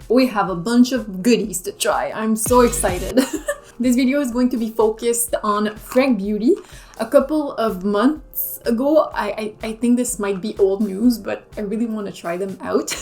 we have a bunch of goodies to try. I'm so excited. This video is going to be focused on Freck Beauty. A couple of months ago, I think this might be old news, but I really want to try them out.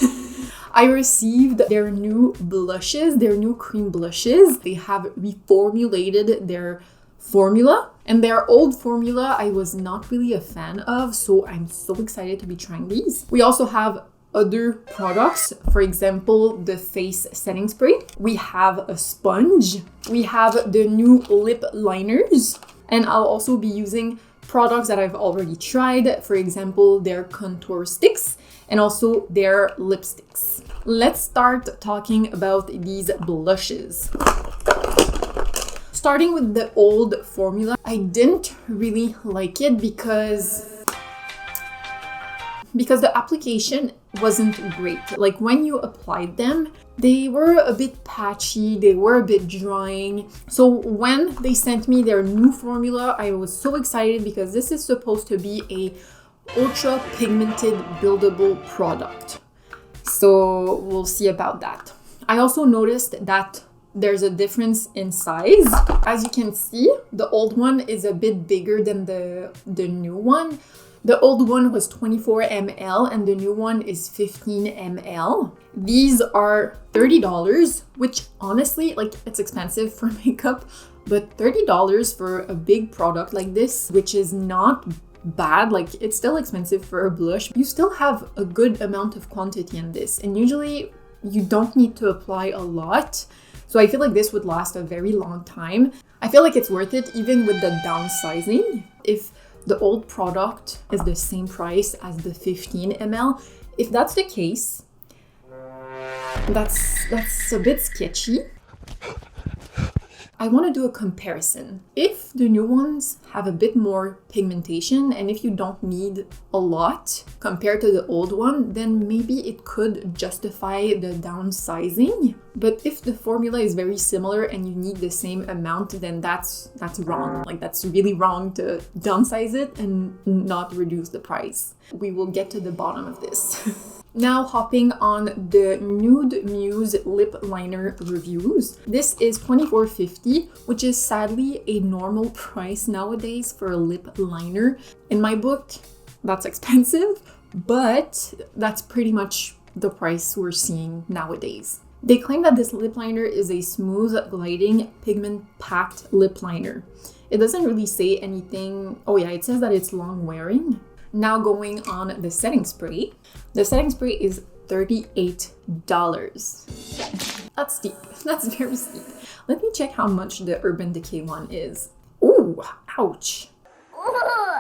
I received their new blushes, their new cream blushes. They have reformulated their formula, and their old formula I was not really a fan of, so I'm so excited to be trying these. We also have other products, for example, the face setting spray. We have a sponge. We have the new lip liners, and I'll also be using products that I've already tried, for example, their contour sticks and also their lipsticks. Let's start talking about these blushes. Starting with the old formula, I didn't really like it because the application wasn't great. Like when you applied them, they were a bit patchy, they were a bit drying. So when they sent me their new formula, I was so excited because this is supposed to be a ultra pigmented buildable product. So we'll see about that. I also noticed that there's a difference in size. As you can see, the old one is a bit bigger than the new one. The old one was 24 ml and the new one is 15 ml. These are $30, which honestly, like, it's expensive for makeup, but $30 for a big product like this, which is not bad, like it's still expensive for a blush. You still have a good amount of quantity in this, and usually you don't need to apply a lot. So I feel like this would last a very long time. I feel like it's worth it even with the downsizing. If the old product is the same price as the 15 ml, if that's the case, that's a bit sketchy. I want to do a comparison. If the new ones have a bit more pigmentation and if you don't need a lot compared to the old one, then maybe it could justify the downsizing. But if the formula is very similar and you need the same amount, then that's wrong. Like, that's really wrong to downsize it and not reduce the price. We will get to the bottom of this. Now hopping on the Nude Muse lip liner reviews. This is $24.50, which is sadly a normal price nowadays for a lip liner. In my book, that's expensive, but that's pretty much the price we're seeing nowadays. They claim that this lip liner is a smooth, gliding, pigment-packed lip liner. It doesn't really say anything. Oh yeah, it says that it's long wearing. Now going on the setting spray. The setting spray is $38. That's steep. That's very steep. Let me check how much the Urban Decay one is. Ooh, ouch.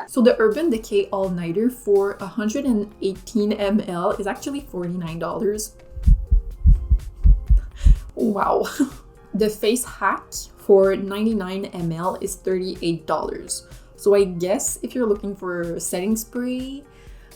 So the Urban Decay All Nighter for 118 ml is actually $49. Wow. The Face Hack for 99 ml is $38. So I guess if you're looking for a setting spray,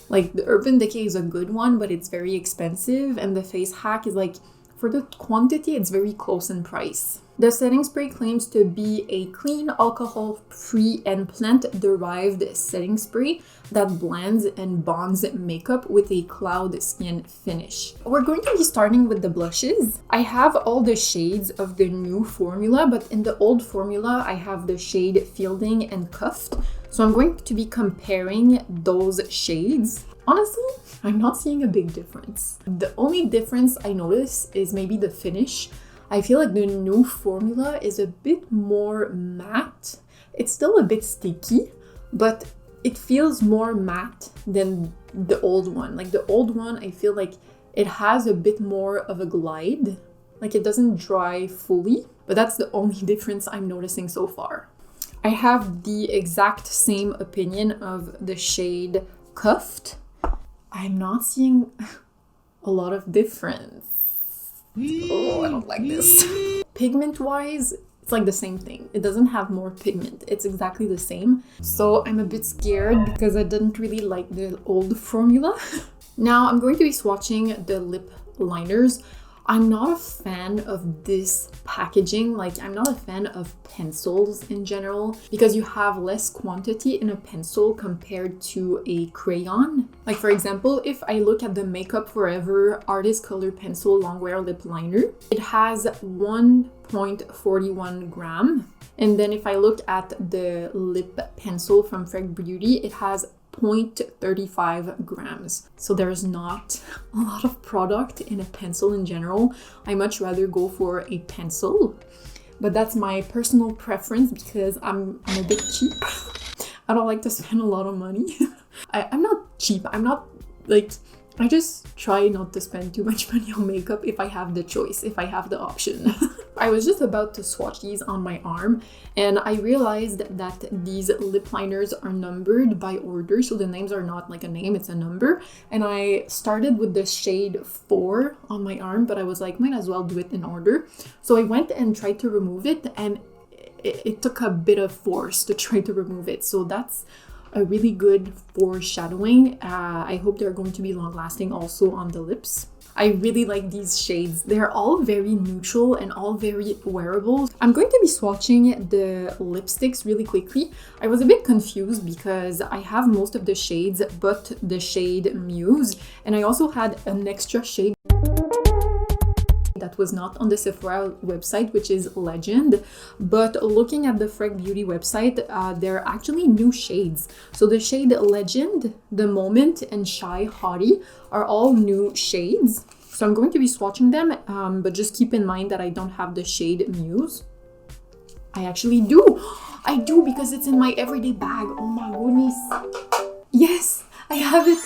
like the Urban Decay is a good one, but it's very expensive, and the Face Hack is like, for the quantity, it's very close in price. The setting spray claims to be a clean, alcohol-free, and plant-derived setting spray that blends and bonds makeup with a cloud skin finish. We're going to be starting with the blushes. I have all the shades of the new formula, but in the old formula, I have the shade Fielding and Cuffed. So I'm going to be comparing those shades. Honestly, I'm not seeing a big difference. The only difference I notice is maybe the finish. I feel like the new formula is a bit more matte. It's still a bit sticky, but it feels more matte than the old one. Like the old one, I feel like it has a bit more of a glide. Like it doesn't dry fully, but that's the only difference I'm noticing so far. I have the exact same opinion of the shade Cuffed. I'm not seeing a lot of difference. Oh, I don't like this. Pigment-wise, it's like the same thing. It doesn't have more pigment. It's exactly the same. So I'm a bit scared because I didn't really like the old formula. Now I'm going to be swatching the lip liners. I'm not a fan of this packaging. Like, I'm not a fan of pencils in general because you have less quantity in a pencil compared to a crayon. Like, for example, if I look at the Makeup Forever Artist Color Pencil Longwear Lip Liner, it has 1.41 gram. And then if I look at the lip pencil from Freck Beauty, it has 0.35 grams. So there's not a lot of product in a pencil in general. I much rather go for a pencil, but that's my personal preference because I'm a bit cheap. I don't like to spend a lot of money. I'm not cheap. I'm not like, I just try not to spend too much money on makeup if I have the choice, if I have the option. I was just about to swatch these on my arm and I realized that these lip liners are numbered by order. So the names are not like a name, it's a number. And I started with the shade 4 on my arm, but I was like, might as well do it in order. So I went and tried to remove it and it took a bit of force to try to remove it. So that's a really good foreshadowing. I hope they're going to be long lasting also on the lips. I really like these shades. They're all very neutral and all very wearable. I'm going to be swatching the lipsticks really quickly. I was a bit confused because I have most of the shades but the shade Muse, and I also had an extra shade that was not on the Sephora website, which is Legend. But looking at the Freck Beauty website, there are actually new shades. So the shade Legend, The Moment, and Shy Hottie are all new shades. So I'm going to be swatching them, but just keep in mind that I don't have the shade Muse. I actually do. I do because it's in my everyday bag. Oh my goodness. Yes, I have it.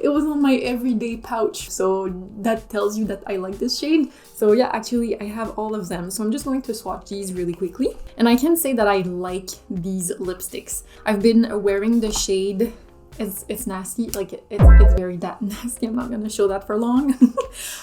It was on my everyday pouch, so that tells you that I like this shade. So yeah, actually I have all of them, so I'm just going to swatch these really quickly. And I can say that I like these lipsticks. I've been wearing the shade, it's nasty, like it's very that nasty. I'm not gonna show that for long.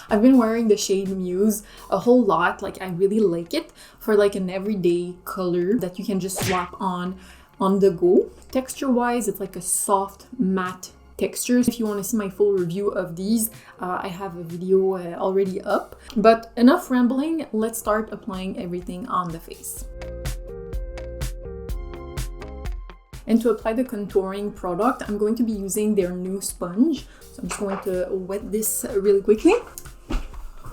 I've been wearing the shade Muse a whole lot. Like, I really like it for like an everyday color that you can just swap on the go. Texture wise, it's like a soft matte texture. If you want to see my full review of these, I have a video already up. But enough rambling, let's start applying everything on the face. And to apply the contouring product, I'm going to be using their new sponge. So I'm just going to wet this really quickly.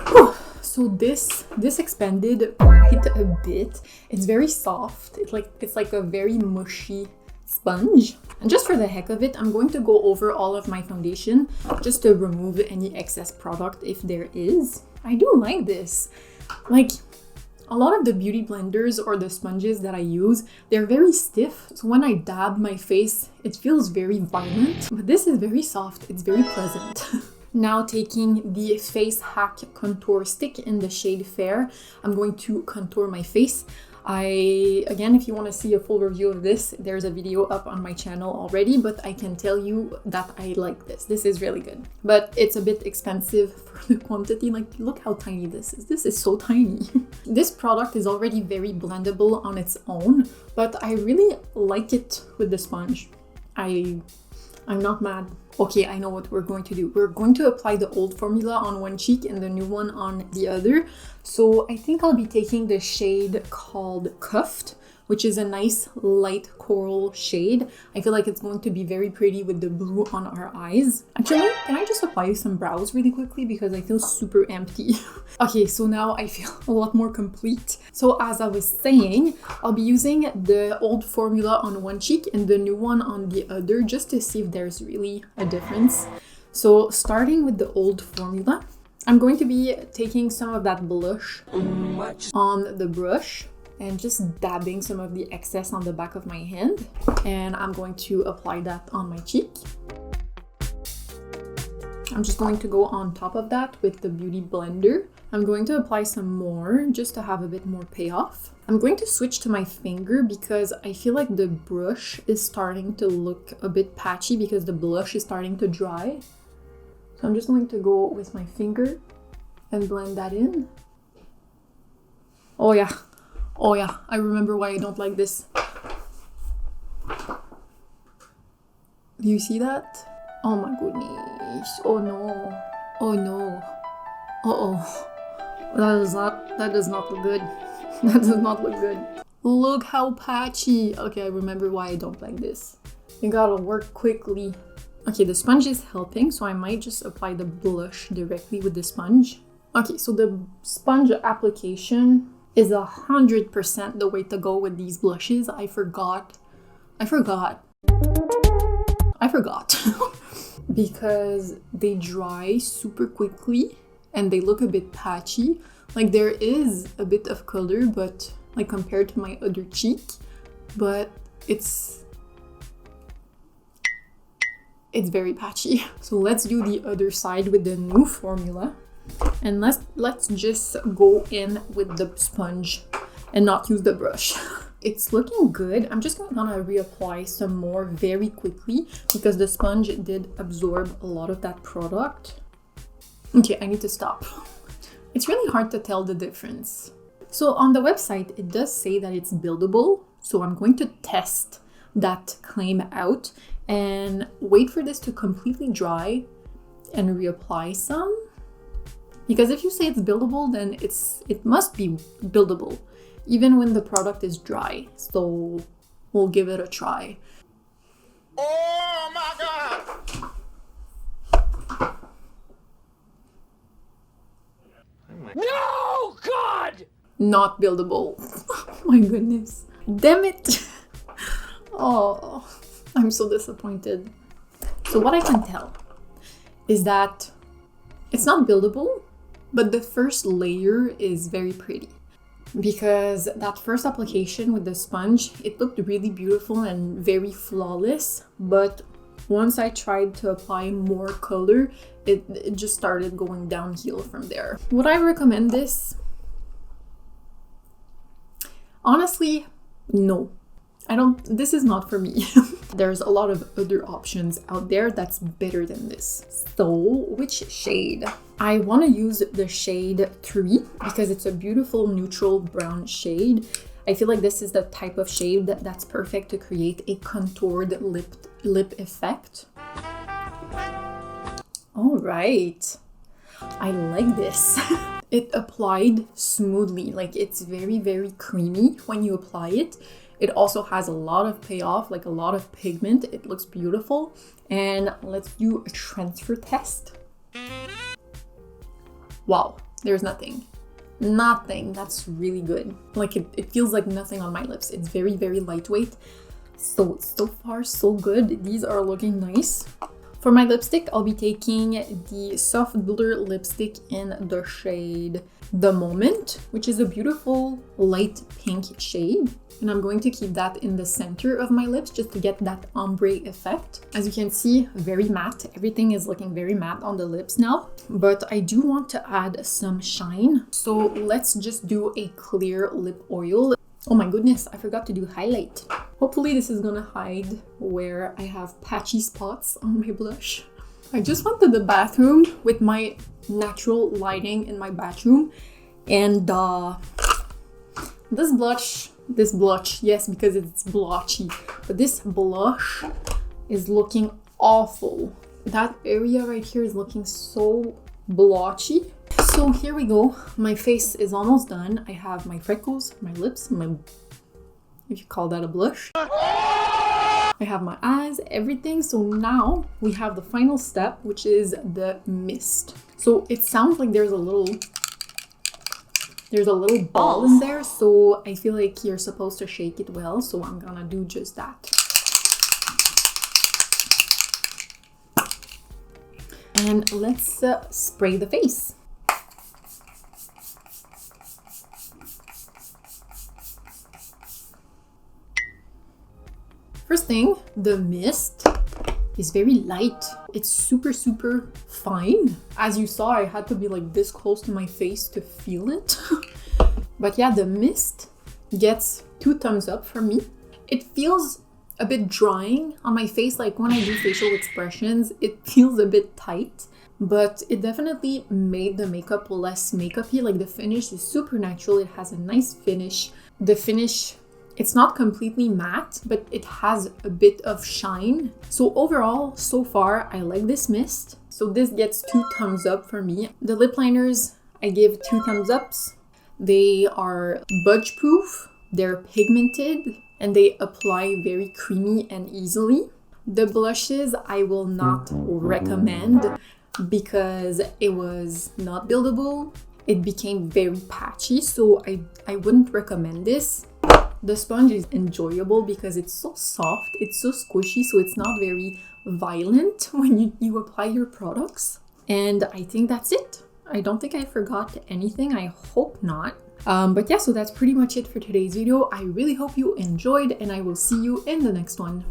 Whew. So this expanded quite a bit. It's very soft. It's like a very mushy sponge. And just for the heck of it, I'm going to go over all of my foundation just to remove any excess product if there is. I do like this. Like, a lot of the beauty blenders or the sponges that I use, they're very stiff. So when I dab my face, it feels very violent. But this is very soft. It's very pleasant. Now taking the Face Hack Contour Stick in the shade Fair, I'm going to contour my face. Again, if you want to see a full review of this, there's a video up on my channel already, but I can tell you that I like this. This is really good, but it's a bit expensive for the quantity. Like, look how tiny this is. This is so tiny. This product is already very blendable on its own, but I really like it with the sponge. I'm not mad. Okay, I know what we're going to do. We're going to apply the old formula on one cheek and the new one on the other. So I think I'll be taking the shade called Cuffed, which is a nice light coral shade. I feel like it's going to be very pretty with the blue on our eyes. Actually, can I just apply some brows really quickly because I feel super empty. Okay, so now I feel a lot more complete. So as I was saying, I'll be using the old formula on one cheek and the new one on the other just to see if there's really a difference. So starting with the old formula, I'm going to be taking some of that blush on the brush and just dabbing some of the excess on the back of my hand. And I'm going to apply that on my cheek. I'm just going to go on top of that with the Beauty Blender. I'm going to apply some more just to have a bit more payoff. I'm going to switch to my finger because I feel like the brush is starting to look a bit patchy because the blush is starting to dry. So I'm just going to go with my finger and blend that in. Oh yeah, I remember why I don't like this. Do you see that? Oh my goodness, oh no, oh no. Uh-oh. That does not look good. That does not look good. Look how patchy. Okay, I remember why I don't like this. You gotta work quickly. Okay, the sponge is helping, so I might just apply the blush directly with the sponge. Okay, so the sponge application is 100% the way to go with these blushes. I forgot. Because they dry super quickly and they look a bit patchy. Like there is a bit of color, but like compared to my other cheek, but it's very patchy. So let's do the other side with the new formula. And let's just go in with the sponge and not use the brush. It's looking good. I'm just gonna reapply some more very quickly because the sponge did absorb a lot of that product. Okay, I need to stop. It's really hard to tell the difference. So on the website, it does say that it's buildable. So I'm going to test that claim out and wait for this to completely dry and reapply some. Because if you say it's buildable, then it must be buildable, even when the product is dry. So we'll give it a try. Oh my God! No, God! Not buildable. Oh my goodness. Damn it. Oh, I'm so disappointed. So what I can tell is that it's not buildable, but the first layer is very pretty. Because that first application with the sponge, it looked really beautiful and very flawless, but once I tried to apply more color, it just started going downhill from there. Would I recommend this? Honestly, no. This is not for me. There's a lot of other options out there that's better than this. So, which shade? I want to use the shade 3 because it's a beautiful neutral brown shade. I feel like this is the type of shade that's perfect to create a contoured lip effect. All right. I like this. It applied smoothly, like it's very, very creamy when you apply it. It also has a lot of payoff, like a lot of pigment. It looks beautiful. And let's do a transfer test. Wow, there's nothing. Nothing. That's really good. Like it feels like nothing on my lips. It's very, very lightweight. So far, so good. These are looking nice. For my lipstick, I'll be taking the Soft Blur lipstick in the shade The Moment, which is a beautiful light pink shade. And I'm going to keep that in the center of my lips just to get that ombre effect. As you can see, very matte. Everything is looking very matte on the lips now. But I do want to add some shine. So let's just do a clear lip oil. Oh my goodness, I forgot to do highlight. Hopefully this is gonna hide where I have patchy spots on my blush. I just went to the bathroom with my natural lighting in my bathroom, and this blush, yes, because it's blotchy, but this blush is looking awful. That area right here is looking so blotchy. So here we go. My face is almost done. I have my freckles, my lips, if you call that a blush. I have my eyes, everything. So now we have the final step, which is the mist. So it sounds like there's a little ball in there. So I feel like you're supposed to shake it well. So I'm gonna do just that. And let's spray the face. First thing, the mist is very light. It's super, super fine. As you saw, I had to be like this close to my face to feel it. But yeah, the mist gets 2 thumbs up from me. It feels a bit drying on my face. Like when I do facial expressions, it feels a bit tight. But it definitely made the makeup less makeup-y. Like the finish is super natural. It has a nice finish. The finish, it's not completely matte, but it has a bit of shine. So overall, so far, I like this mist. So this gets 2 thumbs up for me. The lip liners, I give 2 thumbs ups. They are budge proof, they're pigmented, and they apply very creamy and easily. The blushes I will not recommend because it was not buildable. It became very patchy, so I wouldn't recommend this. The sponge is enjoyable because it's so soft, it's so squishy, so it's not very violent when you apply your products. And I think that's it. I don't think I forgot anything, I hope not. But yeah, so that's pretty much it for today's video. I really hope you enjoyed, and I will see you in the next one.